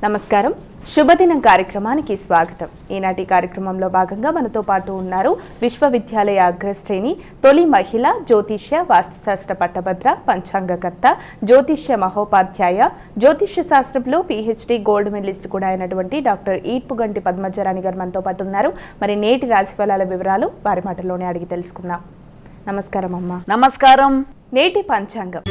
నమస్కారం, శుభదినం కార్యక్రమానికి స్వాగతం. ఈనాటి కార్యక్రమంలో భాగంగా మనతో పాటు ఉన్నారు విశ్వవిద్యాలయ అగ్రశ్రేణి తొలి మహిళ జ్యోతిష్య వాస్తుశాస్త్ర పట్టభద్ర పంచాంగకర్త జ్యోతిష్య మహోపాధ్యాయ జ్యోతిష్య శాస్త్రంలో PhD గోల్డ్ మెడలిస్ట్ కూడా అయినటువంటి డాక్టర్ ఈడ్పుగంటి పద్మజరాణి గారు మనతో పాటు ఉన్నారు. మరి నేటి రాశిఫలాల వివరాలు వారి మాటల్లోనే అడిగి తెలుసుకుందాం. నమస్కారం అమ్మ. నమస్కారం. నేటి పంచాంగం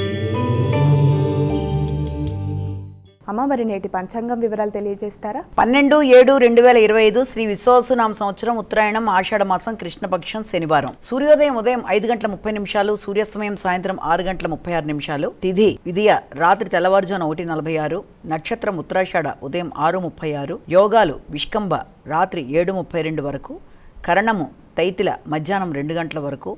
అమ్మ, మరి నేటి పంచాంగం వివరాలు తెలియజేస్తారా? 12/7/2025 శ్రీ విశ్వావసునామ సంవత్సరం ఉత్తరాయణం ఆషాఢ మాసం కృష్ణపక్షం శనివారం. సూర్యోదయం ఉదయం 5:30 సూర్యాస్తమయం సాయంత్రం 6:36. తిథి విధియ రాత్రి తెల్లవారుజామున 1:46. నక్షత్రం ఉత్తరాషాఢ ఉదయం 6:36. యోగాలు విష్కంభ రాత్రి 7:32 వరకు, కరణము తైతిల మధ్యాహ్నం 2 గంటల వరకు,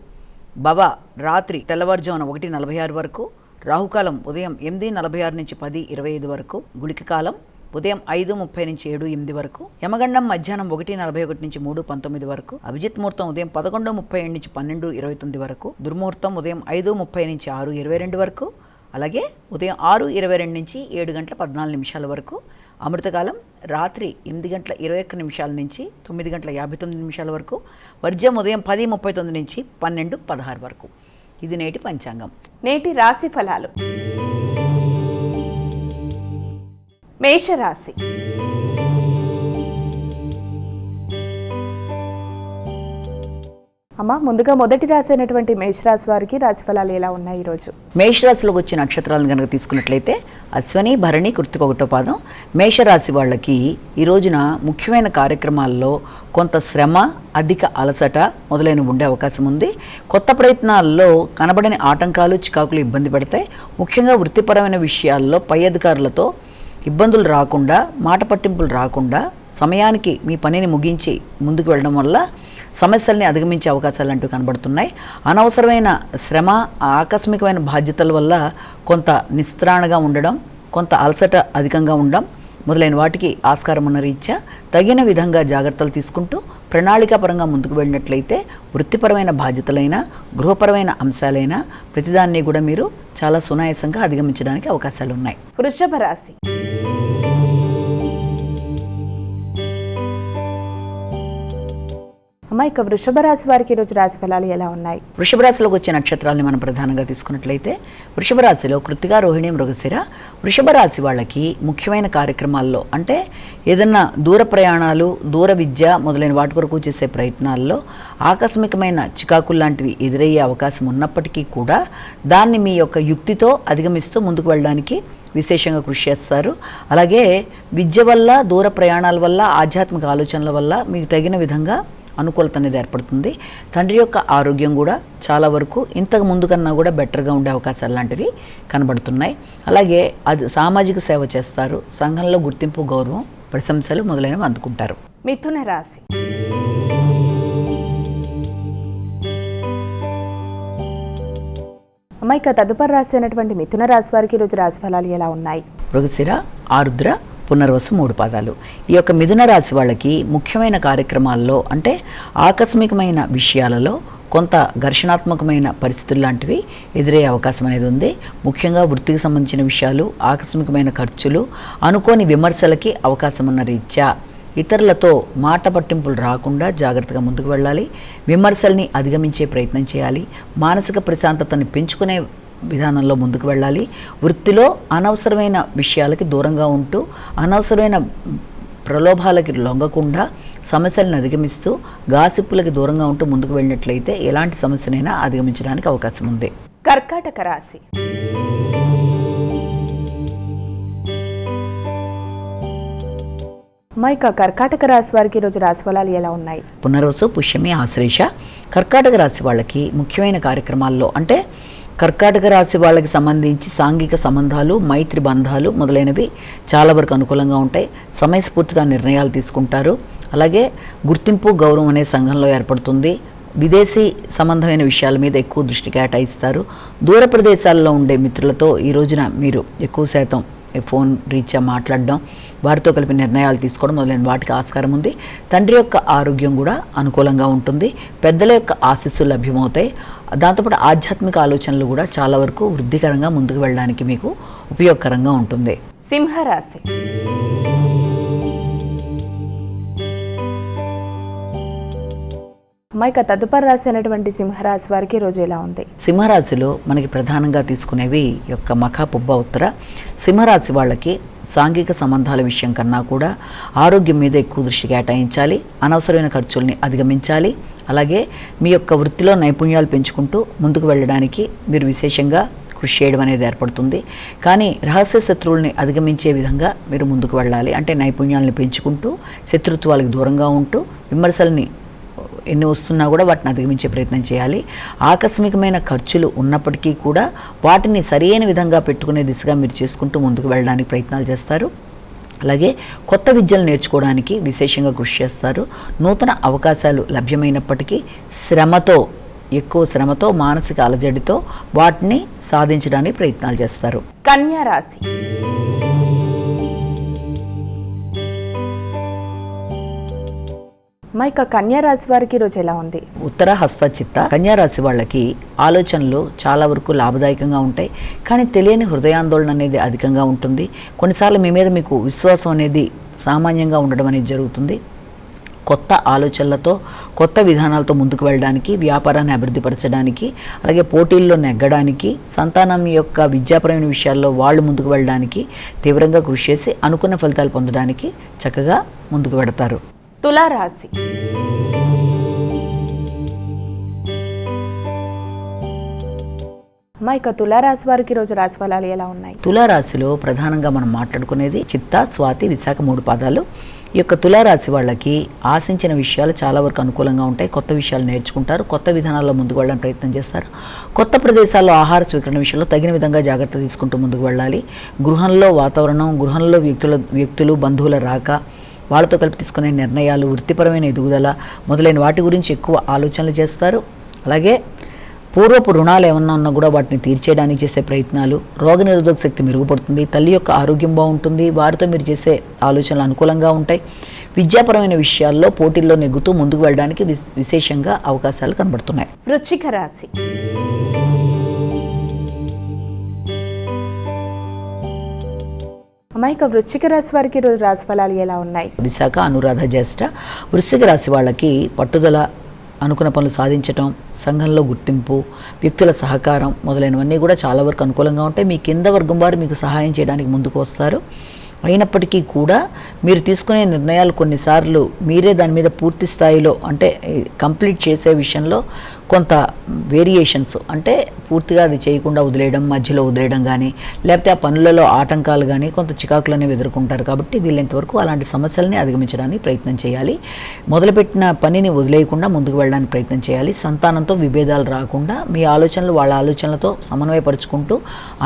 భవ రాత్రి తెల్లవారుజామున 1:46 వరకు, రాహుకాలం ఉదయం 8:46 నుంచి 10:25 వరకు, గుళిక కాలం ఉదయం 5:30 నుంచి 7:08 వరకు, యమగండం మధ్యాహ్నం 1:41 నుంచి 3:19 వరకు, అభిజిత్ ముహూర్తం ఉదయం 11:37 నుంచి 12:29 వరకు, దుర్ముహూర్తం ఉదయం 5:30 నుంచి 6:22 వరకు, అలాగే ఉదయం 6:22 నుంచి 7:14 వరకు, అమృతకాలం రాత్రి 8:21 నుంచి 9:59 వరకు, వర్జ్యం ఉదయం 10:39 నుంచి 12:16 వరకు. ఇది నేటి పంచాంగం. నేటి రాశి ఫలాలు. మేషరాశి. అమ్మ, ముందుగా మొదటి రాశి అయినటువంటి మేషరాశి వారికి రాశి ఫలాలు ఎలా ఉన్నాయి ఈరోజు? మేషరాశిలోకి వచ్చిన నక్షత్రాలను కనుక తీసుకున్నట్లయితే అశ్వని, భరణి, కృత్తిక 1వ పాదం. మేషరాశి వాళ్ళకి ఈ రోజున ముఖ్యమైన కార్యక్రమాల్లో కొంత శ్రమ, అధిక అలసట మొదలైనవి ఉండే అవకాశం ఉంది. కొత్త ప్రయత్నాల్లో కనబడని ఆటంకాలు, చికాకులు ఇబ్బంది పడతాయి. ముఖ్యంగా వృత్తిపరమైన విషయాల్లో పై అధికారులతో ఇబ్బందులు రాకుండా, మాట పట్టింపులు రాకుండా సమయానికి మీ పనిని ముగించి ముందుకు వెళ్ళడం వల్ల సమస్యల్ని అధిగమించే అవకాశాలు అంటూ కనబడుతున్నాయి. అనవసరమైన శ్రమ, ఆకస్మికమైన బాధ్యతల వల్ల కొంత నిస్త్రాణగా ఉండడం, కొంత అలసట అధికంగా ఉండడం మొదలైన వాటికి ఆస్కారం ఉన్న రీత్యా తగిన విధంగా జాగ్రత్తలు తీసుకుంటూ ప్రణాళికాపరంగా ముందుకు వెళ్ళినట్లయితే వృత్తిపరమైన బాధ్యతలైనా, గృహపరమైన అంశాలైనా ప్రతిదాన్ని కూడా మీరు చాలా సునాయాసంగా అధిగమించడానికి అవకాశాలు ఉన్నాయి. వృషభ రాశి. అమ్మ, ఇక వృషభ రాశి వారికి ఈరోజు రాశి ఫలాలు ఎలా ఉన్నాయి? వృషభ రాశిలోకి వచ్చే నక్షత్రాలని మనం ప్రధానంగా తీసుకున్నట్లయితే వృషభ రాశిలో కృత్తిక, రోహిణి, మృగశిర. వృషభ రాశి వాళ్ళకి ముఖ్యమైన కార్యక్రమాల్లో అంటే ఏదన్నా దూర ప్రయాణాలు, దూర విద్య మొదలైన వాటి కొరకు చేసే ప్రయత్నాల్లో ఆకస్మికమైన చికాకులు లాంటివి ఎదురయ్యే అవకాశం ఉన్నప్పటికీ కూడా దాన్ని మీ యొక్క యుక్తితో అధిగమిస్తూ ముందుకు వెళ్ళడానికి విశేషంగా కృషి చేస్తారు. అలాగే విద్య వల్ల, దూర ప్రయాణాల వల్ల, ఆధ్యాత్మిక ఆలోచనల వల్ల మీకు తగిన విధంగా అనుకూలత అనేది ఏర్పడుతుంది. తండ్రి యొక్క ఆరోగ్యం కూడా చాలా వరకు ఇంతకు ముందు కన్నా కూడా బెటర్గా ఉండే అవకాశాలు లాంటివి కనబడుతున్నాయి. అలాగే అది సామాజిక సేవ చేస్తారు. సంఘంలో గుర్తింపు, గౌరవం, ప్రశంసలు మొదలైనవి అందుకుంటారు. మిథున రాశి. అమ్మ, ఇక తదుపరి రాశి అయినటువంటి మిథున రాశి వారికి ఈరోజు రాశి ఫలాలు ఎలా ఉన్నాయి? మృగశిర, ఆరుద్ర, పునర్వసు 3 పాదాలు. ఈ యొక్క మిథున రాశి వాళ్ళకి ముఖ్యమైన కార్యక్రమాల్లో అంటే ఆకస్మికమైన విషయాలలో కొంత ఘర్షణాత్మకమైన పరిస్థితులు లాంటివి ఎదురయ్యే అవకాశం అనేది ఉంది. ముఖ్యంగా వృత్తికి సంబంధించిన విషయాలు, ఆకస్మికమైన ఖర్చులు, అనుకోని విమర్శలకి అవకాశం ఉన్న రీత్యా ఇతరులతో మాట పట్టింపులు రాకుండా జాగ్రత్తగా ముందుకు వెళ్ళాలి. విమర్శల్ని అధిగమించే ప్రయత్నం చేయాలి. మానసిక ప్రశాంతతని పెంచుకునే విధానంలో ముందుకు వెళ్ళాలి. వృత్తిలో అనవసరమైన విషయాలకి దూరంగా ఉంటూ, అనవసరమైన ప్రలోభాలకి లొంగకుండా సమస్యలను అధిగమిస్తూ, గాసిప్పులకి దూరంగా ఉంటూ ముందుకు వెళ్ళినట్లయితే ఎలాంటి సమస్యనైనా అధిగమించడానికి అవకాశం ఉంది. కర్కాటక రాశి. అమ్మ, ఇక కర్కాటక రాశి వారికి ఈరోజు రాశి ఫలాలు ఎలా ఉన్నాయి? పునర్వసు, పుష్యమి, ఆశ్లేష. కర్కాటక రాశి వాళ్ళకి ముఖ్యమైన కార్యక్రమాల్లో అంటే కర్కాటక రాశి వాళ్ళకి సంబంధించి సాంఘిక సంబంధాలు, మైత్రి బంధాలు మొదలైనవి చాలా వరకు అనుకూలంగా ఉంటాయి. సమయస్ఫూర్తిగా నిర్ణయాలు తీసుకుంటారు. అలాగే గుర్తింపు, గౌరవం అనే సంఘంలో ఏర్పడుతుంది. విదేశీ సంబంధమైన విషయాల మీద ఎక్కువ దృష్టి కేటాయిస్తారు. దూర ప్రదేశాల్లో ఉండే మిత్రులతో ఈ రోజున మీరు ఎక్కువ శాతం ఫోన్ రీత్యా మాట్లాడడం, వారితో కలిపి నిర్ణయాలు తీసుకోవడం మొదలైన వాటికి ఆస్కారం ఉంది. తండ్రి యొక్క ఆరోగ్యం కూడా అనుకూలంగా ఉంటుంది. పెద్దల యొక్క ఆశీస్సులు లభ్యమవుతాయి. దాంతోపాటు ఆధ్యాత్మిక ఆలోచనలు కూడా చాలా వరకు వృద్ధికరంగా ముందుకు వెళ్ళడానికి మీకు ఉపయోగకరంగా ఉంటుంది. సింహరాశి. మైక తదుపరి రాశి అయినటువంటి సింహరాశి వారికి రోజు ఎలా ఉంది? సింహరాశిలో మనకి ప్రధానంగా తీసుకునేవి యొక్క మఖ పుబ్బ ఉత్తర. సింహరాశి వాళ్ళకి సాంఘిక సంబంధాల విషయం కన్నా కూడా ఆరోగ్యం మీద ఎక్కువ దృష్టి కేటాయించాలి, అనవసరమైన ఖర్చుల్ని అధిగమించాలి. అలాగే మీ యొక్క వృత్తిలో నైపుణ్యాలు పెంచుకుంటూ ముందుకు వెళ్ళడానికి మీరు విశేషంగా కృషి చేయడం అనేది ఏర్పడుతుంది. కానీ రహస్య శత్రువుల్ని అధిగమించే విధంగా మీరు ముందుకు వెళ్ళాలి. అంటే నైపుణ్యాలను పెంచుకుంటూ శత్రుత్వాలకు దూరంగా ఉంటూ విమర్శల్ని ఎన్ని వస్తున్నా కూడా వాటిని అధిగమించే ప్రయత్నం చేయాలి. ఆకస్మికమైన ఖర్చులు ఉన్నప్పటికీ కూడా వాటిని సరైన విధంగా పెట్టుకునే దిశగా మీరు చేసుకుంటూ ముందుకు వెళ్ళడానికి ప్రయత్నాలు చేస్తారు. అలాగే కొత్త విద్యలు నేర్చుకోవడానికి విశేషంగా కృషి చేస్తారు. నూతన అవకాశాలు లభ్యమైనప్పటికీ ఎక్కువ శ్రమతో మానసిక అలజడితో వాటిని సాధించడానికి ప్రయత్నాలు చేస్తారు. కన్యా రాశి. మైక కన్యా రాశి వారికి రోజు ఎలా ఉంది? ఉత్తర హస్త చిత్త కన్యా రాశి వాళ్ళకి ఆలోచనలు చాలా వరకు లాభదాయకంగా ఉంటాయి. కానీ తెలియని హృదయాందోళన అనేది అధికంగా ఉంటుంది. కొన్నిసార్లు మీ మీద మీకు విశ్వాసం అనేది సామాన్యంగా ఉండడం అనేది జరుగుతుంది. కొత్త ఆలోచనలతో కొత్త విధానాలతో ముందుకు వెళ్ళడానికి, వ్యాపారాన్ని అభివృద్ధిపరచడానికి, అలాగే పోటీల్లో నెగ్గడానికి, సంతానం యొక్క విద్యాపరమైన విషయాల్లో వాళ్ళు ముందుకు వెళ్ళడానికి తీవ్రంగా కృషి చేసి అనుకున్న ఫలితాలు పొందడానికి చక్కగా ముందుకు వెడతారు. తులారాశి. మైక తులారాశి వారికి రోజు రాశి ఫలాలు ఎలా ఉన్నాయి? తులారాశిలో ప్రధానంగా మనం మాట్లాడుకునేది చిత్త, స్వాతి, విశాఖ 3 పాదాలు. ఈ యొక్క తులారాశి వాళ్ళకి ఆశించిన విషయాలు చాలా వరకు అనుకూలంగా ఉంటాయి. కొత్త విషయాలు నేర్చుకుంటారు, కొత్త విధానాల్లో ముందుకు వెళ్ళడానికి ప్రయత్నం చేస్తారు. కొత్త ప్రదేశాల్లో ఆహార స్వీకరణ విషయంలో తగిన విధంగా జాగ్రత్త తీసుకుంటూ ముందుకు వెళ్ళాలి. గృహంలో వాతావరణం, గృహంలో వ్యక్తులు బంధువుల రాక, వాళ్ళతో కలిపి తీసుకునే నిర్ణయాలు, వృత్తిపరమైన ఎదుగుదల మొదలైన వాటి గురించి ఎక్కువ ఆలోచనలు చేస్తారు. అలాగే పూర్వపు రుణాలు ఏమన్నా ఉన్నా కూడా వాటిని తీర్చేయడానికి చేసే ప్రయత్నాలు, రోగనిరోధక శక్తి మెరుగుపడుతుంది, తల్లి యొక్క ఆరోగ్యం బాగుంటుంది, వారితో మీరు చేసే ఆలోచనలు అనుకూలంగా ఉంటాయి. విద్యాపరమైన విషయాల్లో పోటీల్లో నెగ్గుతూ ముందుకు వెళ్ళడానికి విశేషంగా అవకాశాలు కనబడుతున్నాయి. వృశ్చిక రాశి. మైక వృశ్చిక రాశి వారికి రోజు రాశి ఫలాలు ఎలా ఉన్నాయి? విశాఖ, అనురాధ, జ్యేష్ఠ. వృశ్చిక రాశి వాళ్ళకి పట్టుదల, అనుకున్న పనులు సాధించటం, సంఘంలో గుర్తింపు, వ్యక్తుల సహకారం మొదలైనవన్నీ కూడా చాలా వరకు అనుకూలంగా ఉంటాయి. మీ కింద వర్గం వారు మీకు సహాయం చేయడానికి ముందుకు వస్తారు. అయినప్పటికీ కూడా మీరు తీసుకునే నిర్ణయాలు కొన్నిసార్లు మీరే దాని మీద పూర్తి స్థాయిలో అంటే కంప్లీట్ చేసే విషయంలో కొంత వేరియేషన్స్, అంటే పూర్తిగా అది చేయకుండా వదిలేయడం, మధ్యలో వదిలేయడం కానీ, లేకపోతే ఆ పనులలో ఆటంకాలు కానీ కొంత చికాకులనే ఎదుర్కొంటారు. కాబట్టి వీళ్ళంతవరకు అలాంటి సమస్యలని అధిగమించడానికి ప్రయత్నం చేయాలి. మొదలుపెట్టిన పనిని వదిలేయకుండా ముందుకు వెళ్ళడానికి ప్రయత్నం చేయాలి. సంతానంతో విభేదాలు రాకుండా మీ ఆలోచనలు వాళ్ళ ఆలోచనలతో సమన్వయపరుచుకుంటూ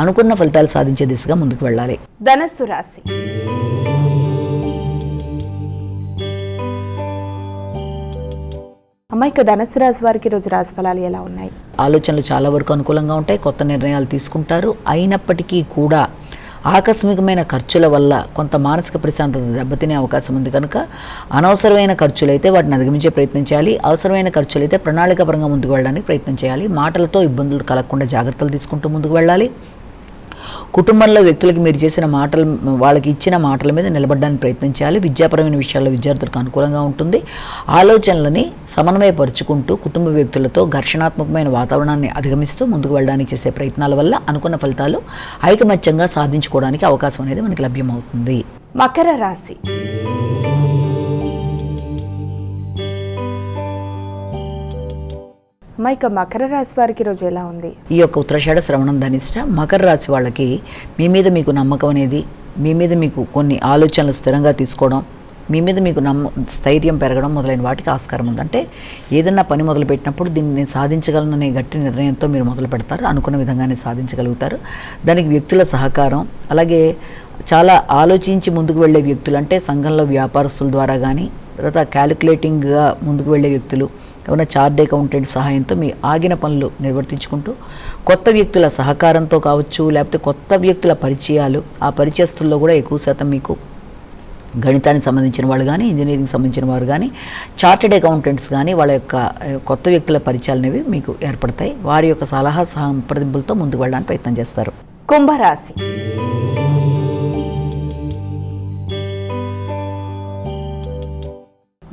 అనుకున్న ఫలితాలు సాధించే దిశగా ముందుకు వెళ్ళాలి. ధనస్సు రాశి. అమ్మాయిక ధనస్సు రాశి వారికి రోజు రాశి ఫలాలు ఎలా ఉన్నాయి? ఆలోచనలు చాలా వరకు అనుకూలంగా ఉంటాయి. కొత్త నిర్ణయాలు తీసుకుంటారు. అయినప్పటికీ కూడా ఆకస్మికమైన ఖర్చుల వల్ల కొంత మానసిక ప్రశాంతత దెబ్బతినే అవకాశం ఉంది. కనుక అనవసరమైన ఖర్చులైతే వాటిని అధిగమించే ప్రయత్నం చేయాలి. అవసరమైన ఖర్చులైతే ప్రణాళికాపరంగా ముందుకు వెళ్ళడానికి ప్రయత్నం చేయాలి. మాటలతో ఇబ్బందులు కలగకుండా జాగ్రత్తలు తీసుకుంటూ ముందుకు వెళ్ళాలి. కుటుంబంలో వ్యక్తులకి మీరు చేసిన మాటలు, వాళ్ళకి ఇచ్చిన మాటల మీద నిలబడడానికి ప్రయత్నం చేయాలి. విద్యాపరమైన విషయాల్లో విద్యార్థులకు అనుకూలంగా ఉంటుంది. ఆలోచనలని సమన్వయపరుచుకుంటూ కుటుంబ వ్యక్తులతో ఘర్షణాత్మకమైన వాతావరణాన్ని అధిగమిస్తూ ముందుకు వెళ్ళడానికి చేసే ప్రయత్నాల వల్ల అనుకున్న ఫలితాలు ఐకమత్యంగా సాధించుకోవడానికి అవకాశం అనేది మనకి లభ్యమవుతుంది. మకర రాశి. మైక మకర రాశి వారికి రోజు ఎలా ఉంది? ఈ యొక్క ఉత్తరాషాఢ, శ్రవణం, ధనిష్ట మకర రాశి వాళ్ళకి మీ మీద మీకు నమ్మకం అనేది, మీ మీద మీకు కొన్ని ఆలోచనలు స్థిరంగా తీసుకోవడం, మీ మీద మీకు స్థైర్యం పెరగడం మొదలైన వాటికి ఆస్కారం ఉంది. అంటే ఏదన్నా పని మొదలుపెట్టినప్పుడు దీన్ని నేను సాధించగలననే గట్టి నిర్ణయంతో మీరు మొదలు పెడతారు. అనుకున్న విధంగానే సాధించగలుగుతారు. దానికి వ్యక్తుల సహకారం, అలాగే చాలా ఆలోచించి ముందుకు వెళ్ళే వ్యక్తులు, అంటే సంఘంలో వ్యాపారస్తుల ద్వారా కానీ, తర్వాత క్యాలిక్యులేటింగ్గా ముందుకు వెళ్ళే వ్యక్తులు, ఏమైనా చార్ట్ అకౌంటెంట్ సహాయంతో మీ ఆగిన పనులు నిర్వర్తించుకుంటూ కొత్త వ్యక్తుల సహకారంతో కావచ్చు, లేకపోతే కొత్త వ్యక్తుల పరిచయాలు, ఆ పరిచయస్తుల్లో కూడా ఎక్కువ శాతం మీకు గణితానికి సంబంధించిన వాళ్ళు కానీ, ఇంజనీరింగ్ సంబంధించిన వారు కానీ, చార్టెడ్ అకౌంటెంట్స్ కానీ వాళ్ళ యొక్క కొత్త వ్యక్తుల పరిచయాలు అనేవి మీకు ఏర్పడతాయి. వారి యొక్క సలహా సంప్రదింపులతో ముందుకు వెళ్ళడానికి ప్రయత్నం చేస్తారు. కుంభరాశి.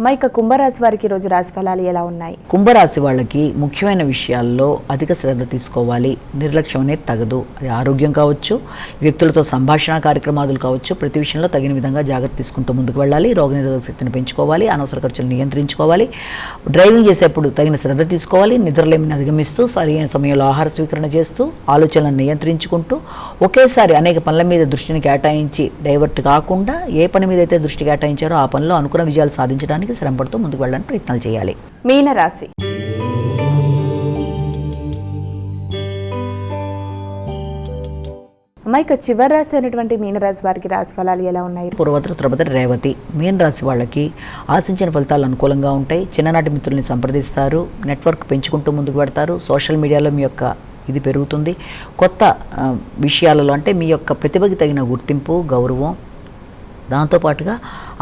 ఇక కుంభరాశి వారికి ఈ రోజు రాశి ఫలాలు ఎలా ఉన్నాయి? కుంభరాశి వాళ్ళకి ముఖ్యమైన విషయాల్లో అధిక శ్రద్ధ తీసుకోవాలి. నిర్లక్ష్యం అనేది తగదు. అది ఆరోగ్యం కావచ్చు, వ్యక్తులతో సంభాషణ కార్యక్రమాలు కావచ్చు, ప్రతి విషయంలో తగిన విధంగా జాగ్రత్త తీసుకుంటూ ముందుకు వెళ్ళాలి. రోగనిరోధక శక్తిని పెంచుకోవాలి, అనవసర ఖర్చులు నియంత్రించుకోవాలి, డ్రైవింగ్ చేసేప్పుడు తగిన శ్రద్ధ తీసుకోవాలి, నిద్రలేమిని అధిగమిస్తూ సరైన సమయంలో ఆహార స్వీకరణ చేస్తూ ఆలోచనలను నియంత్రించుకుంటూ ఒకేసారి అనేక పనుల మీద దృష్టిని కేటాయించి డైవర్ట్ కాకుండా ఏ పని మీద అయితే దృష్టి కేటాయించారో ఆ పనిలో అనుకున్న విజయాలు సాధించడానికి శ్రమపడుతూ ముందుకు వెళ్ళడానికి ప్రయత్నాలు చేయాలి. మీనరాశి. ఇక చివరి రాశి అయినటువంటి మీనరాశి వారికి రాశి ఫలాలు ఎలా ఉన్నాయి? పూర్వత్ర త్రపతి రేవతి. మీన రాశి వాళ్ళకి ఆశించిన ఫలితాలు అనుకూలంగా ఉంటాయి. చిన్ననాటి మిత్రుల్ని సంప్రదిస్తారు, నెట్వర్క్ పెంచుకుంటూ ముందుకు పెడతారు. సోషల్ మీడియాలో మీ యొక్క ఇది పెరుగుతుంది. కొత్త విషయాలలో అంటే మీ యొక్క ప్రతిభకి తగిన గుర్తింపు, గౌరవం, దాంతోపాటుగా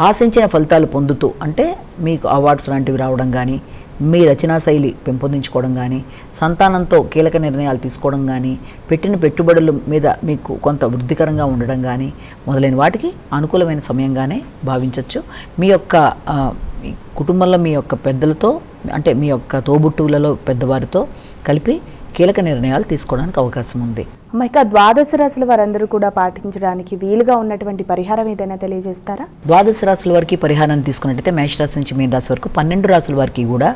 ఆశించిన ఫలితాలు పొందుతూ అంటే మీకు అవార్డ్స్ లాంటివి రావడం కానీ, మీ రచనా శైలి పెంపొందించుకోవడం కానీ, సంతానంతో కీలక నిర్ణయాలు తీసుకోవడం కానీ, పెట్టిన పెట్టుబడుల మీద మీకు కొంత వృద్ధికరంగా ఉండడం కానీ మొదలైన వాటికి అనుకూలమైన సమయంగానే భావించవచ్చు. మీ యొక్క కుటుంబంలో మీ యొక్క పెద్దలతో అంటే మీ యొక్క తోబుట్టువులలో పెద్దవారితో కలిపి కీలక నిర్ణయాలు తీసుకోవడానికి అవకాశం ఉంది. ఇక ద్వాదశ రాశుల వారందరూ కూడా పాటించడానికి వీలుగా ఉన్నటువంటి పరిహారం ఏదైనా తెలియజేస్తారా? ద్వాదశ రాశుల వారికి పరిహారాన్ని తీసుకున్నట్టయితే మేషరాశి నుంచి మీన రాశి వరకు 12 రాశుల వారికి కూడా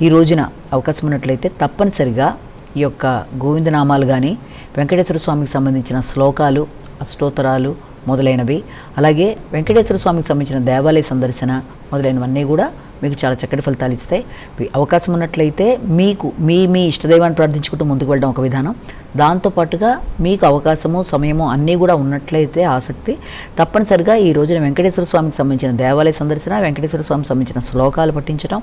ఈ రోజున అవకాశం ఉన్నట్లయితే తప్పనిసరిగా ఈ యొక్క గోవిందనామాలు కానీ, వెంకటేశ్వర స్వామికి సంబంధించిన శ్లోకాలు, అష్టోత్తరాలు మొదలైనవి, అలాగే వెంకటేశ్వర స్వామికి సంబంధించిన దేవాలయ సందర్శన మొదలైనవన్నీ కూడా మీకు చాలా చక్కటి ఫలితాలు ఇస్తాయి. అవకాశం ఉన్నట్లయితే మీకు మీ ఇష్టదైవాన్ని ప్రార్థించుకుంటూ ముందుకు వెళ్ళడం ఒక విధానం. దాంతోపాటుగా మీకు అవకాశము, సమయము అన్నీ కూడా ఉన్నట్లయితే ఆసక్తి తప్పనిసరిగా ఈ రోజున వెంకటేశ్వర స్వామికి సంబంధించిన దేవాలయ సందర్శన, వెంకటేశ్వర స్వామికి సంబంధించిన శ్లోకాలు పఠించడం,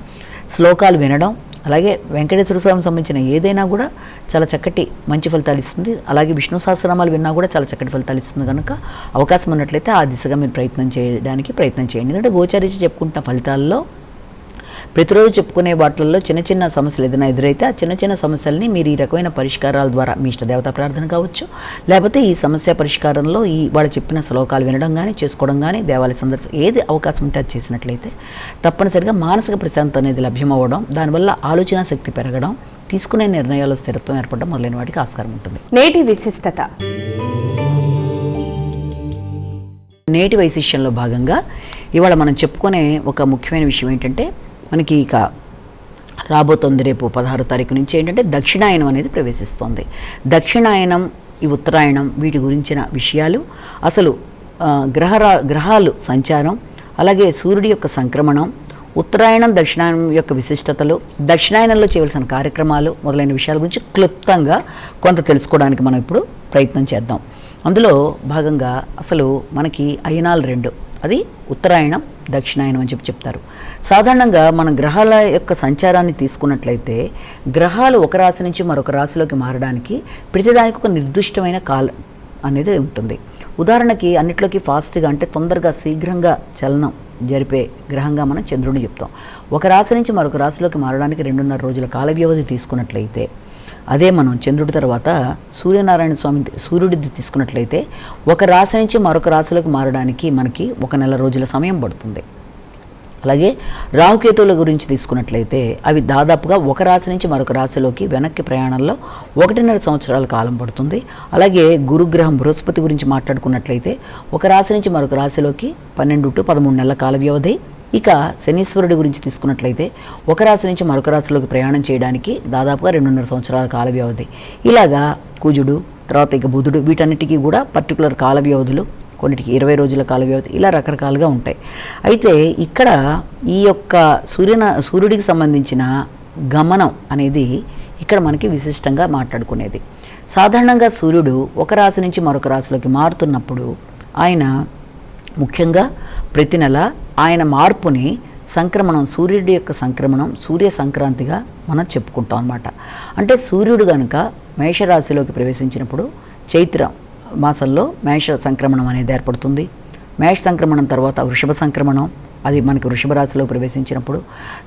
శ్లోకాలు వినడం, అలాగే వెంకటేశ్వర స్వామికి సంబంధించిన ఏదైనా కూడా చాలా చక్కటి మంచి ఫలితాలు ఇస్తుంది. అలాగే విష్ణు సహస్రనామాలు విన్నా కూడా చాలా చక్కటి ఫలితాలు ఇస్తుంది. కనుక అవకాశం ఉన్నట్లయితే ఆ దిశగా మీరు ప్రయత్నం చేయండి. ఎందుకంటే గోచారించి చెప్పుకుంటున్న ఫలితాల్లో ప్రతిరోజు చెప్పుకునే వాటిల్లో చిన్న చిన్న సమస్యలు ఏదైనా ఎదురైతే ఆ చిన్న చిన్న సమస్యల్ని మీరు ఈ రకమైన పరిష్కారాల ద్వారా మీ ఇష్టదేవత ప్రార్థన కావచ్చు, లేకపోతే ఈ సమస్య పరిష్కారంలో వాళ్ళు చెప్పిన శ్లోకాలు వినడం కానీ, చేసుకోవడం కానీ, దేవాలయ సందర్శన ఏది అవకాశం ఉంటే అది చేసినట్లయితే తప్పనిసరిగా మానసిక ప్రశాంతత అనేది లభ్యమవ్వడం, దానివల్ల ఆలోచన శక్తి పెరగడం, తీసుకునే నిర్ణయాల్లో స్థిరత్వం ఏర్పడడం మొదలైన వాటికి ఆస్కారం ఉంటుంది. నేటి విశిష్టత. నేటి వైశిష్యంలో భాగంగా ఇవాళ మనం చెప్పుకునే ఒక ముఖ్యమైన విషయం ఏంటంటే, మనకి ఇక రాబోతోంది రేపు 16వ తారీఖు నుంచి ఏంటంటే దక్షిణాయనం అనేది ప్రవేశిస్తోంది. దక్షిణాయనం, ఈ ఉత్తరాయణం, వీటి గురించిన విషయాలు, అసలు గ్రహాలు సంచారం, అలాగే సూర్యుడి యొక్క సంక్రమణం, ఉత్తరాయణం దక్షిణాయనం యొక్క విశిష్టతలు, దక్షిణాయనంలో చేయవలసిన కార్యక్రమాలు మొదలైన విషయాల గురించి క్లుప్తంగా కొంత తెలుసుకోవడానికి మనం ఇప్పుడు ప్రయత్నం చేద్దాం. అందులో భాగంగా అసలు మనకి అయనాలు 2, అది ఉత్తరాయణం, దక్షిణాయనం అని చెప్తారు. సాధారణంగా మనం గ్రహాల యొక్క సంచారాన్ని తీసుకున్నట్లయితే గ్రహాలు ఒక రాశి నుంచి మరొక రాశిలోకి మారడానికి ప్రతిదానికి ఒక నిర్దిష్టమైన కాలం అనేది ఉంటుంది. ఉదాహరణకి అన్నిట్లోకి ఫాస్ట్గా అంటే తొందరగా శీఘ్రంగా చలనం జరిపే గ్రహంగా మనం చంద్రుడిని చెప్తాం. ఒక రాశి నుంచి మరొక రాశిలోకి మారడానికి 2.5 రోజుల కాల వ్యవధి తీసుకున్నట్లయితే, అదే మనం చంద్రుడి తర్వాత సూర్యనారాయణ స్వామి సూర్యుడిది తీసుకున్నట్లయితే ఒక రాశి నుంచి మరొక రాశిలోకి మారడానికి మనకి 1 నెల రోజుల సమయం పడుతుంది. అలాగే రాహుకేతువుల గురించి తీసుకున్నట్లయితే అవి దాదాపుగా ఒక రాశి నుంచి మరొక రాశిలోకి వెనక్కి ప్రయాణంలో 1.5 సంవత్సరాల కాలం పడుతుంది. అలాగే గురుగ్రహం బృహస్పతి గురించి మాట్లాడుకున్నట్లయితే ఒక రాశి నుంచి మరొక రాశిలోకి 12 to 13 నెలల కాల వ్యవధి. ఇక శనీశ్వరుడి గురించి తీసుకున్నట్లయితే ఒక రాశి నుంచి మరొక రాశిలోకి ప్రయాణం చేయడానికి దాదాపుగా 2.5 సంవత్సరాల కాల వ్యవధి. ఇలాగా కుజుడు, తర్వాత ఇక బుధుడు, వీటన్నిటికీ కూడా పర్టికులర్ కాల వ్యవధులు, కొన్నిటికి 20 రోజుల కాల వ్యవధి, ఇలా రకరకాలుగా ఉంటాయి. అయితే ఇక్కడ ఈ యొక్క సూర్యుడికి సంబంధించిన గమనం అనేది ఇక్కడ మనకి విశిష్టంగా మాట్లాడుకునేది. సాధారణంగా సూర్యుడు ఒక రాశి నుంచి మరొక రాశిలోకి మారుతున్నప్పుడు ఆయన ముఖ్యంగా ప్రతి నెల ఆయన మార్పుని సంక్రమణం, సూర్యుడి యొక్క సంక్రమణం, సూర్య సంక్రాంతిగా మనం చెప్పుకుంటాం అన్నమాట. అంటే సూర్యుడు కనుక మేషరాశిలోకి ప్రవేశించినప్పుడు చైత్ర మాసంలో మేష సంక్రమణం అనేది ఏర్పడుతుంది. మేష సంక్రమణం తర్వాత వృషభ సంక్రమణం, అది మనకి వృషభ రాశిలోకి ప్రవేశించినప్పుడు,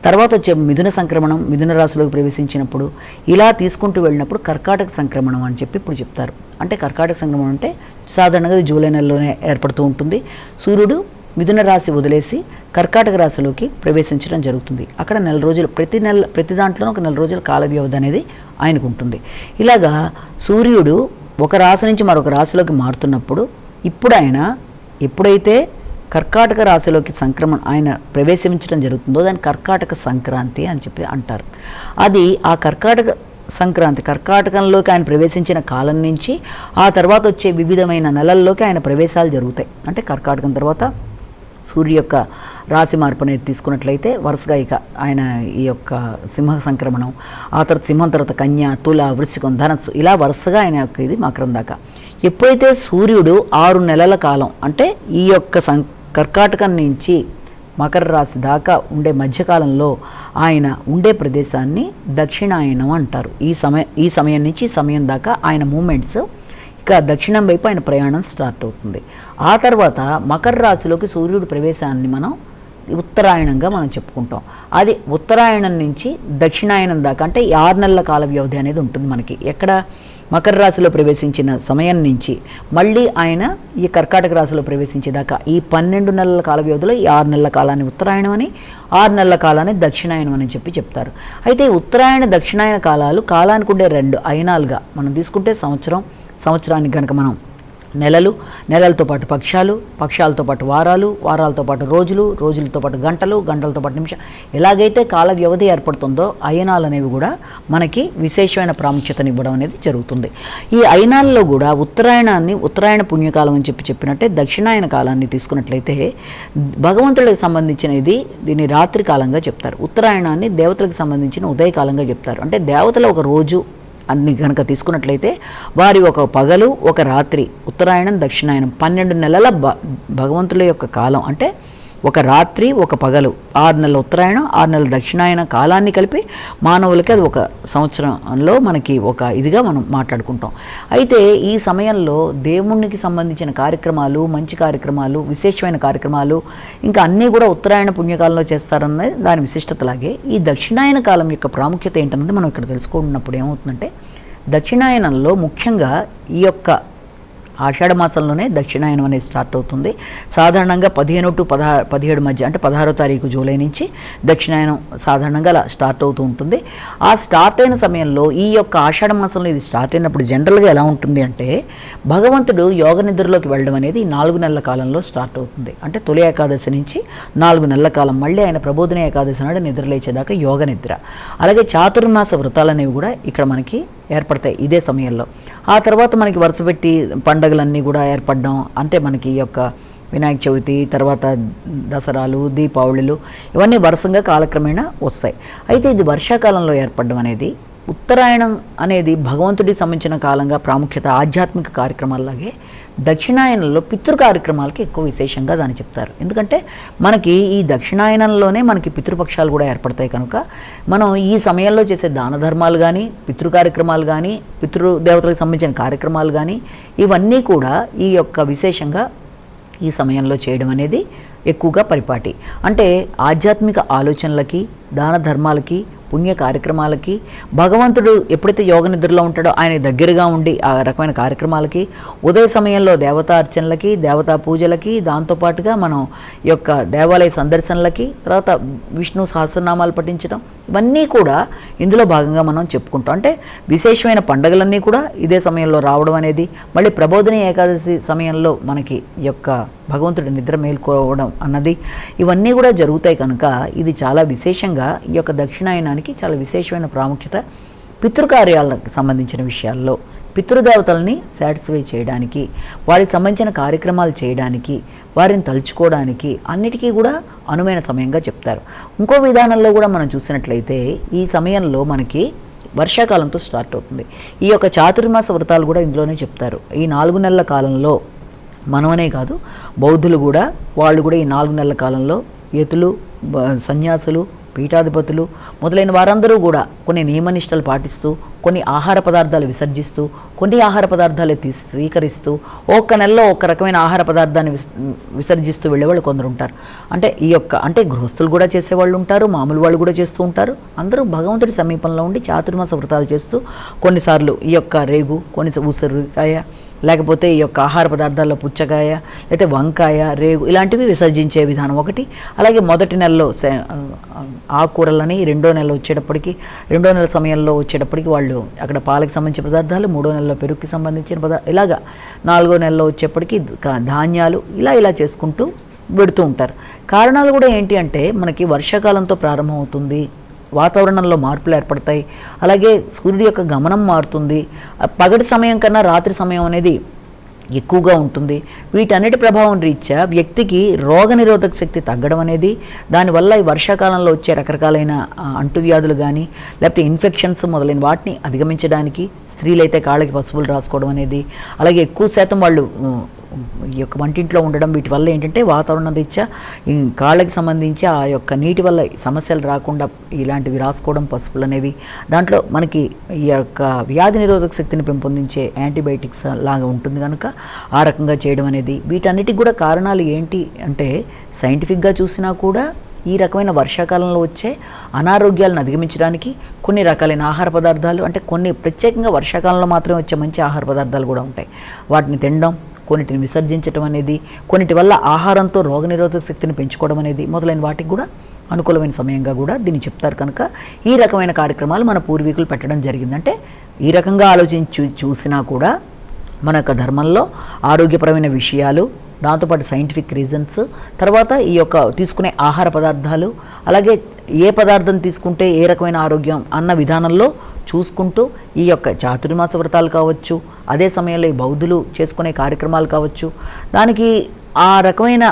తర్వాత వచ్చే మిథున సంక్రమణం, మిథున రాశిలోకి ప్రవేశించినప్పుడు, ఇలా తీసుకుంటూ వెళ్ళినప్పుడు కర్కాటక సంక్రమణం అని చెప్పి ఇప్పుడు చెప్తారు. అంటే కర్కాటక సంక్రమణం అంటే సాధారణంగా జూలై నెలలోనే ఏర్పడుతూ ఉంటుంది. సూర్యుడు మిథున రాశి వదిలేసి కర్కాటక రాశిలోకి ప్రవేశించడం జరుగుతుంది. అక్కడ నెల రోజులు ప్రతి దాంట్లోనూ ఒక నెల రోజుల కాల వ్యవధి అనేది ఆయనకు ఉంటుంది. ఇలాగా సూర్యుడు ఒక రాశి నుంచి మరొక రాశిలోకి మారుతున్నప్పుడు ఇప్పుడు ఆయన ఎప్పుడైతే కర్కాటక రాశిలోకి ఆయన ప్రవేశించడం జరుగుతుందో దాన్ని కర్కాటక సంక్రాంతి అని చెప్పి అంటారు. అది ఆ కర్కాటక సంక్రాంతి కర్కాటకంలోకి ఆయన ప్రవేశించిన కాలం నుంచి ఆ తర్వాత వచ్చే వివిధమైన నెలల్లోకి ఆయన ప్రవేశాలు జరుగుతాయి. అంటే కర్కాటకం తర్వాత సూర్యు యొక్క రాశి మార్పు అనేది తీసుకున్నట్లయితే వరుసగా ఇక ఆయన ఈ యొక్క సింహ సంక్రమణం, ఆ తర్వాత సింహం తర్వాత కన్య, తుల, వృశ్చికం, ధనస్సు, ఇలా వరుసగా ఆయన యొక్క ఇది మకరం దాకా. ఎప్పుడైతే సూర్యుడు 6 నెలల కాలం అంటే ఈ యొక్క కర్కాటకం నుంచి మకర రాశి దాకా ఉండే మధ్యకాలంలో ఆయన ఉండే ప్రదేశాన్ని దక్షిణాయనం అంటారు. ఈ సమయం నుంచి సమయం దాకా ఆయన మూమెంట్స్ ఇక దక్షిణం వైపు ఆయన ప్రయాణం స్టార్ట్ అవుతుంది. ఆ తర్వాత మకర రాశిలోకి సూర్యుడి ప్రవేశాన్ని మనం ఉత్తరాయణంగా మనం చెప్పుకుంటాం. అది ఉత్తరాయణం నుంచి దక్షిణాయనం దాకా అంటే 6 నెలల కాల వ్యవధి అనేది ఉంటుంది మనకి. ఎక్కడ మకర రాశిలో ప్రవేశించిన సమయం నుంచి మళ్ళీ ఆయన ఈ కర్కాటక రాశిలో ప్రవేశించేదాకా ఈ 12 నెలల కాల వ్యవధిలో ఈ 6 నెలల కాలాన్ని ఉత్తరాయణం అని, 6 నెలల కాలాన్ని దక్షిణాయనం అని చెప్తారు. అయితే ఉత్తరాయణ దక్షిణాయన కాలానికి ఉండే 2 అయనాలుగా మనం తీసుకుంటే సంవత్సరానికి కనుక మనం నెలలతో పాటు పక్షాలతో పాటు వారాలతో పాటు రోజులతో పాటు గంటలతో పాటు నిమిషాలు, ఎలాగైతే కాల వ్యవధి ఏర్పడుతుందో అయనాలు అనేవి కూడా మనకి విశేషమైన ప్రాముఖ్యతను ఇవ్వడం అనేది జరుగుతుంది. ఈ అయనాల్లో కూడా ఉత్తరాయణ పుణ్యకాలం అని చెప్పినట్టే దక్షిణాయన కాలాన్ని తీసుకున్నట్లయితే భగవంతుడికి సంబంధించినది దీన్ని రాత్రి కాలంగా చెప్తారు. ఉత్తరాయణాన్ని దేవతలకు సంబంధించిన ఉదయకాలంగా చెప్తారు. అంటే దేవతల ఒక రోజు అన్ని కనుక తీసుకున్నట్లయితే వారి ఒక పగలు ఒక రాత్రి, ఉత్తరాయణం దక్షిణాయనం 12 నెలల భగవంతుల యొక్క కాలం. అంటే ఒక రాత్రి ఒక పగలు, 6 నెలల ఉత్తరాయణం 6 నెలల దక్షిణాయన కాలాన్ని కలిపి మానవులకి అది ఒక సంవత్సరంలో మనకి ఒక ఇదిగా మనం మాట్లాడుకుంటాం. అయితే ఈ సమయంలో దేవునికి సంబంధించిన కార్యక్రమాలు, మంచి కార్యక్రమాలు, విశేషమైన కార్యక్రమాలు ఇంకా అన్నీ కూడా ఉత్తరాయణ పుణ్యకాలంలో చేస్తారన్నది దాని విశిష్టతలాగే ఈ దక్షిణాయన కాలం యొక్క ప్రాముఖ్యత ఏంటన్నది మనం ఇక్కడ తెలుసుకున్నప్పుడు ఏమవుతుందంటే దక్షిణాయనంలో ముఖ్యంగా ఈ యొక్క ఆషాఢ మాసంలోనే దక్షిణాయనం అనేది స్టార్ట్ అవుతుంది. సాధారణంగా 15 to 17 మధ్య అంటే 16వ తారీఖు జూలై నుంచి దక్షిణాయనం సాధారణంగా అలా స్టార్ట్ అవుతూ ఉంటుంది. ఆ స్టార్ట్ అయిన సమయంలో ఈ యొక్క ఆషాఢ మాసంలో ఇది స్టార్ట్ అయినప్పుడు జనరల్గా ఎలా ఉంటుంది అంటే భగవంతుడు యోగ నిద్రలోకి వెళ్ళడం అనేది 4 నెలల కాలంలో స్టార్ట్ అవుతుంది. అంటే తొలి ఏకాదశి నుంచి 4 నెలల కాలం మళ్ళీ ఆయన ప్రబోధిని ఏకాదశి నాడు నిద్రలేచేదాకా యోగ నిద్ర. అలాగే చాతుర్మాస వ్రతాలు అనేవి కూడా ఇక్కడ మనకి ఏర్పడతాయి ఇదే సమయంలో. ఆ తర్వాత మనకి వరుస పెట్టి పండుగలన్నీ కూడా ఏర్పడడం అంటే మనకి ఈ యొక్క వినాయక చవితి తర్వాత దసరాలు, దీపావళిలు ఇవన్నీ వరుసంగా కాలక్రమేణా వస్తాయి. అయితే ఇది వర్షాకాలంలో ఏర్పడడం అనేది ఉత్తరాయణం అనేది భగవంతుడికి సంబంధించిన కాలంగా ప్రాముఖ్యత ఆధ్యాత్మిక కార్యక్రమాలలాగే దక్షిణాయనంలో పితృ కార్యక్రమాలకి ఎక్కువ విశేషంగా దాన్ని చెప్తారు. ఎందుకంటే మనకి ఈ దక్షిణాయనంలోనే మనకి పితృపక్షాలు కూడా ఏర్పడతాయి కనుక మనం ఈ సమయంలో చేసే దాన ధర్మాలు కానీ, పితృ కార్యక్రమాలు కానీ, పితృదేవతలకు సంబంధించిన కార్యక్రమాలు కానీ ఇవన్నీ కూడా ఈ యొక్క విశేషంగా ఈ సమయంలో చేయడం అనేది ఎక్కువగా పరిపాటి. అంటే ఆధ్యాత్మిక ఆలోచనలకి, దాన ధర్మాలకి, పుణ్య కార్యక్రమాలకి, భగవంతుడు ఎప్పుడైతే యోగ నిద్రలో ఉంటాడో ఆయన దగ్గరగా ఉండి ఆ రకమైన కార్యక్రమాలకి, ఉదయ సమయంలో దేవతా అర్చనలకి, దేవతా పూజలకి, దాంతోపాటుగా మనం ఈ యొక్క దేవాలయ సందర్శనలకి, తర్వాత విష్ణు సహస్రనామాలు పఠించడం ఇవన్నీ కూడా ఇందులో భాగంగా మనం చెప్పుకుంటాం. అంటే విశేషమైన పండుగలన్నీ కూడా ఇదే సమయంలో రావడం అనేది, మళ్ళీ ప్రబోధిని ఏకాదశి సమయంలో మనకి ఈ యొక్క భగవంతుడి నిద్ర మేల్కోవడం అన్నది ఇవన్నీ కూడా జరుగుతాయి కనుక ఇది చాలా విశేషంగా ఈ యొక్క దక్షిణాయనానికి చాలా విశేషమైన ప్రాముఖ్యత. పితృకార్యాలకు సంబంధించిన విషయాల్లో పితృదేవతల్ని సాటిస్ఫై చేయడానికి, వారికి సంబంధించిన కార్యక్రమాలు చేయడానికి, వారిని తలుచుకోవడానికి అన్నిటికీ కూడా అనువైన సమయంగా చెప్తారు. ఇంకో విధానంలో కూడా మనం చూసినట్లయితే ఈ సమయంలో మనకి వర్షాకాలంతో స్టార్ట్ అవుతుంది. ఈ యొక్క చాతుర్మాస వ్రతాలు కూడా ఇందులోనే చెప్తారు. ఈ 4 నెలల కాలంలో మనమనే కాదు బౌద్ధులు కూడా వాళ్ళు కూడా ఈ 4 నెలల కాలంలో యతులు, సన్యాసులు, పీఠాధిపతులు మొదలైన వారందరూ కూడా కొన్ని నియమనిష్టలు పాటిస్తూ, కొన్ని ఆహార పదార్థాలు విసర్జిస్తూ, కొన్ని ఆహార పదార్థాలు స్వీకరిస్తూ, ఒక్క నెలలో ఒక రకమైన ఆహార పదార్థాన్ని విసర్జిస్తూ వెళ్ళేవాళ్ళు కొందరు ఉంటారు. అంటే ఈ యొక్క అంటే గృహస్థులు కూడా చేసేవాళ్ళు ఉంటారు, మామూలు వాళ్ళు కూడా చేస్తూ ఉంటారు. అందరూ భగవంతుడి సమీపంలో ఉండి చాతుర్మాస వ్రతాలు చేస్తూ కొన్నిసార్లు ఈ యొక్క రేగు, కొన్ని ఉసిరికాయ లేకపోతే ఈ యొక్క ఆహార పదార్థాల్లో పుచ్చకాయ, లేకపోతే వంకాయ, రేగు ఇలాంటివి విసర్జించే విధానం ఒకటి. అలాగే మొదటి నెలలో ఆకుకూరలని, రెండో నెల వచ్చేటప్పటికి, రెండో నెల సమయంలో వచ్చేటప్పటికి వాళ్ళు అక్కడ పాలకి సంబంధించిన పదార్థాలు, మూడో నెలలో పెరుగుకి సంబంధించిన పదార్థాలు, ఇలాగా నాలుగో నెలలో వచ్చేప్పటికి ధాన్యాలు, ఇలా చేసుకుంటూ పెడుతూ ఉంటారు. కారణాలు కూడా ఏంటి అంటే మనకి వర్షాకాలంతో ప్రారంభమవుతుంది, వాతావరణంలో మార్పులు ఏర్పడతాయి, అలాగే సూర్యుడి యొక్క గమనం మారుతుంది, పగటి సమయం కన్నా రాత్రి సమయం అనేది ఎక్కువగా ఉంటుంది. వీటన్నిటి ప్రభావం రీత్యా వ్యక్తికి రోగనిరోధక శక్తి తగ్గడం అనేది, దానివల్ల ఈ వర్షాకాలంలో వచ్చే రకరకాలైన అంటువ్యాధులు కానీ లేకపోతే ఇన్ఫెక్షన్స్ మొదలైన వాటిని అధిగమించడానికి స్త్రీలైతే కాళ్ళకి పసుపులు రాసుకోవడం అనేది, అలాగే ఎక్కువ శాతం వాళ్ళు ఈ యొక్క వంటింట్లో ఉండడం, వీటి వల్ల ఏంటంటే వాతావరణం రీత్యా ఈ కాళ్ళకి సంబంధించి ఆ యొక్క నీటి వల్ల సమస్యలు రాకుండా ఇలాంటివి రాసుకోవడం, పసుపులు అనేవి. దాంట్లో మనకి ఈ యొక్క వ్యాధి నిరోధక శక్తిని పెంపొందించే యాంటీబయాటిక్స్ లాగా ఉంటుంది కనుక ఆ రకంగా చేయడం అనేది. వీటన్నిటికి కూడా కారణాలు ఏంటి అంటే సైంటిఫిక్గా చూసినా కూడా ఈ రకమైన వర్షాకాలంలో వచ్చే అనారోగ్యాలను అధిగమించడానికి కొన్ని రకాలైన ఆహార పదార్థాలు, అంటే కొన్ని ప్రత్యేకంగా వర్షాకాలంలో మాత్రమే వచ్చే మంచి ఆహార పదార్థాలు కూడా ఉంటాయి, వాటిని తినడం, కొన్నిటిని విసర్జించడం అనేది, కొన్నిటి వల్ల ఆహారంతో రోగనిరోధక శక్తిని పెంచుకోవడం అనేది మొదలైన వాటికి కూడా అనుకూలమైన సమయంగా కూడా దీన్ని చెప్తారు. కనుక ఈ రకమైన కార్యక్రమాలు మన పూర్వీకులు పెట్టడం జరిగిందంటే ఈ రకంగా ఆలోచించి చూసినా కూడా మన యొక్క ధర్మంలో ఆరోగ్యపరమైన విషయాలు, దాంతోపాటు సైంటిఫిక్ రీజన్స్, తర్వాత ఈ యొక్క తీసుకునే ఆహార పదార్థాలు, అలాగే ఏ పదార్థం తీసుకుంటే ఏ రకమైన ఆరోగ్యం అన్న విధానంలో చూసుకుంటూ ఈ యొక్క చాతుర్మాస వ్రతాలు కావచ్చు, అదే సమయంలో ఈ బౌద్ధులు చేసుకునే కార్యక్రమాలు కావచ్చు, దానికి ఆ రకమైన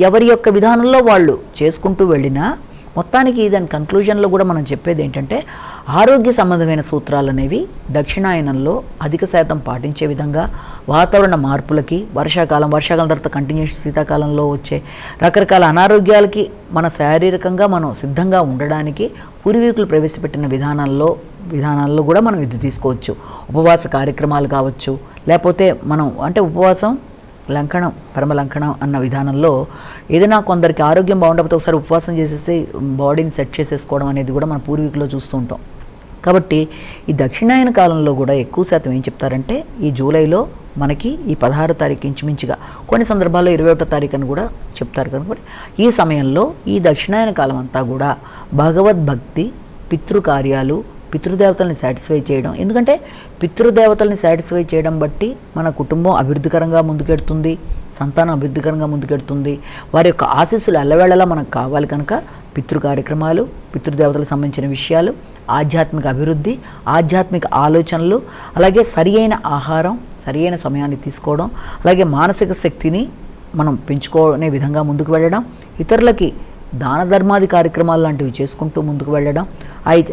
ఎవరి యొక్క విధానంలో వాళ్ళు చేసుకుంటూ వెళ్ళినా మొత్తానికి దాని కన్క్లూజన్లో కూడా మనం చెప్పేది ఏంటంటే ఆరోగ్య సంబంధమైన సూత్రాలు అనేవి దక్షిణాయనంలో అధిక శాతం పాటించే విధంగా వాతావరణ మార్పులకి, వర్షాకాలం తర్వాత కంటిన్యూస్ శీతాకాలంలో వచ్చే రకరకాల అనారోగ్యాలకి మన శారీరకంగా మనం సిద్ధంగా ఉండడానికి పూర్వీకులు ప్రవేశపెట్టిన విధానాల్లో కూడా మనం ఇది తీసుకోవచ్చు. ఉపవాస కార్యక్రమాలు కావచ్చు, లేకపోతే మనం అంటే ఉపవాసం లంకణం, పరమలంకణం అన్న విధానంలో ఏదైనా కొందరికి ఆరోగ్యం బాగుండకపోతే ఒకసారి ఉపవాసం చేసేసి బాడీని సెట్ చేసేసుకోవడం అనేది కూడా మన పూర్వీకుల్లో చూస్తూ ఉంటాం. కాబట్టి ఈ దక్షిణాయన కాలంలో కూడా ఎక్కువ శాతం ఏం చెప్తారంటే ఈ జూలైలో మనకి ఈ 16వ తారీఖు ఇంచుమించుగా, కొన్ని సందర్భాల్లో 21వ తారీఖు అని కూడా చెప్తారు. కనుక ఈ సమయంలో ఈ దక్షిణాయన కాలం అంతా కూడా భగవద్భక్తి, పితృకార్యాలు, పితృదేవతల్ని సాటిస్ఫై చేయడం. ఎందుకంటే పితృదేవతల్ని సాటిస్ఫై చేయడం బట్టి మన కుటుంబం అభివృద్ధికరంగా ముందుకెడుతుంది, సంతానం అభివృద్ధికరంగా ముందుకెడుతుంది, వారి యొక్క ఆశీస్సులు ఎల్లవేళలా మనకు కావాలి. కనుక పితృ కార్యక్రమాలు, పితృదేవతలకు సంబంధించిన విషయాలు, ఆధ్యాత్మిక అభివృద్ధి, ఆధ్యాత్మిక ఆలోచనలు, అలాగే సరి అయిన ఆహారం, సరి అయిన సమయాన్ని తీసుకోవడం, అలాగే మానసిక శక్తిని మనం పెంచుకునే విధంగా ముందుకు వెళ్ళడం, ఇతరులకి దాన ధర్మాది కార్యక్రమాలు లాంటివి చేసుకుంటూ ముందుకు వెళ్ళడం.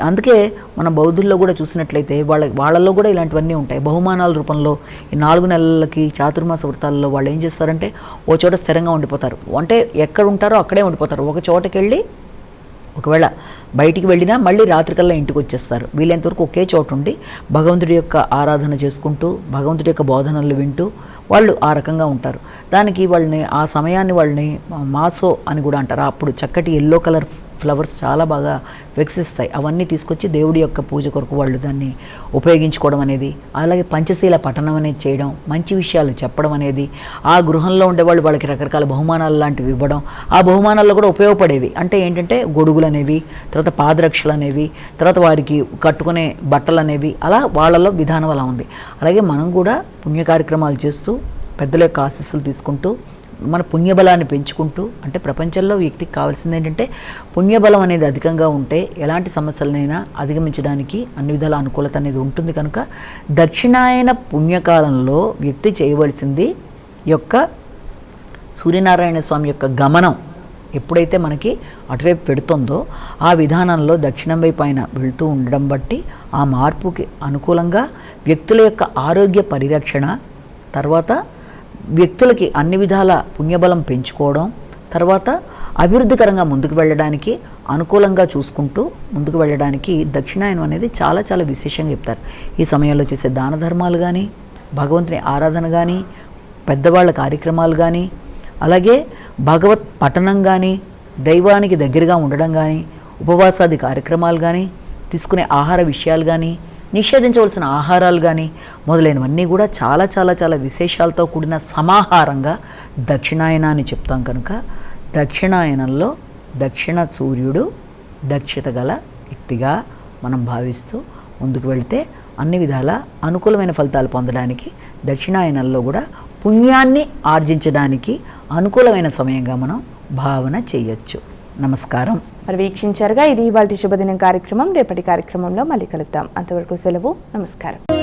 అందుకే మన బౌద్ధుల్లో కూడా చూసినట్లయితే వాళ్ళల్లో కూడా ఇలాంటివన్నీ ఉంటాయి. బహుమానాల రూపంలో ఈ 4 నెలలకి చాతుర్మాస వ్రతాల్లో వాళ్ళు ఏం చేస్తారంటే ఓ చోట స్థిరంగా ఉండిపోతారు. అంటే ఎక్కడ ఉంటారో అక్కడే ఉండిపోతారు. ఒక చోటకి వెళ్ళి ఒకవేళ బయటికి వెళ్ళినా మళ్ళీ రాత్రికల్లా ఇంటికి వచ్చేస్తారు. వీలైనంతవరకు ఒకే చోట ఉండి భగవంతుడి యొక్క ఆరాధన చేసుకుంటూ, భగవంతుడి యొక్క బోధనలు వింటూ వాళ్ళు ఆ రకంగా ఉంటారు. దానికి వాళ్ళని ఆ సమయాన్ని వాళ్ళని మాసో అని కూడా అంటారు. అప్పుడు చక్కటి ఎల్లో కలర్ ఫ్లవర్స్ చాలా బాగా వికసిస్తాయి. అవన్నీ తీసుకొచ్చి దేవుడి యొక్క పూజ కొరకు వాళ్ళు దాన్ని ఉపయోగించుకోవడం అనేది, అలాగే పంచశీల పఠనం అనేది చేయడం, మంచి విషయాలు చెప్పడం అనేది, ఆ గృహంలో ఉండేవాళ్ళు వాళ్ళకి రకరకాల బహుమానాలు లాంటివి ఇవ్వడం, ఆ బహుమానాల్లో కూడా ఉపయోగపడేవి. అంటే ఏంటంటే గొడుగులు అనేవి, తర్వాత పాదరక్షలు అనేవి, తర్వాత వారికి కట్టుకునే బట్టలు అనేవి, అలా వాళ్ళలో విధానం అలా ఉంది. అలాగే మనం కూడా పుణ్య కార్యక్రమాలు చేస్తూ పెద్దల యొక్క ఆశీస్సులు తీసుకుంటూ మన పుణ్యబలాన్ని పెంచుకుంటూ, అంటే ప్రపంచంలో వ్యక్తికి కావాల్సింది ఏంటంటే పుణ్యబలం అనేది అధికంగా ఉంటే ఎలాంటి సమస్యలనైనా అధిగమించడానికి అన్ని విధాల అనుకూలత అనేది ఉంటుంది. కనుక దక్షిణాయన పుణ్యకాలంలో వ్యక్తి చేయవలసింది యొక్క సూర్యనారాయణ స్వామి యొక్క గమనం ఎప్పుడైతే మనకి అటువైపు పెడుతుందో ఆ విధానంలో దక్షిణం వైపు ఆయన వెళ్తూ ఉండడం బట్టి ఆ మార్పుకి అనుకూలంగా వ్యక్తుల యొక్క ఆరోగ్య పరిరక్షణ, తర్వాత వ్యక్తులకి అన్ని విధాల పుణ్యబలం పెంచుకోవడం, తర్వాత అభివృద్ధికరంగా ముందుకు వెళ్ళడానికి అనుకూలంగా చూసుకుంటూ ముందుకు వెళ్ళడానికి దక్షిణాయనం అనేది చాలా చాలా విశేషంగా చెప్తారు. ఈ సమయంలో చేసే దాన ధర్మాలు కానీ, భగవంతుని ఆరాధన కానీ, పెద్దవాళ్ళ కార్యక్రమాలు కానీ, అలాగే భగవత్ పఠనం కానీ, దైవానికి దగ్గరగా ఉండడం కానీ, ఉపవాసాది కార్యక్రమాలు కానీ, తీసుకునే ఆహార విషయాలు కానీ, నిషేధించవలసిన ఆహారాలు కానీ మొదలైనవన్నీ కూడా చాలా చాలా చాలా విశేషాలతో కూడిన సమాహారంగా దక్షిణాయనాన్ని చెప్తాం కనుక దక్షిణాయనంలో దక్షిణ సూర్యుడు దక్షత గల వ్యక్తిగా మనం భావిస్తూ ముందుకు వెళితే అన్ని విధాల అనుకూలమైన ఫలితాలు పొందడానికి దక్షిణాయనంలో కూడా పుణ్యాన్ని ఆర్జించడానికి అనుకూలమైన సమయంగా మనం భావన చేయొచ్చు. నమస్కారం. మరి వీక్షించారుగా ఇది ఇవాళ శుభదినం కార్యక్రమం. రేపటి కార్యక్రమంలో మళ్ళీ కలుద్దాం. అంతవరకు సెలవు. నమస్కారం.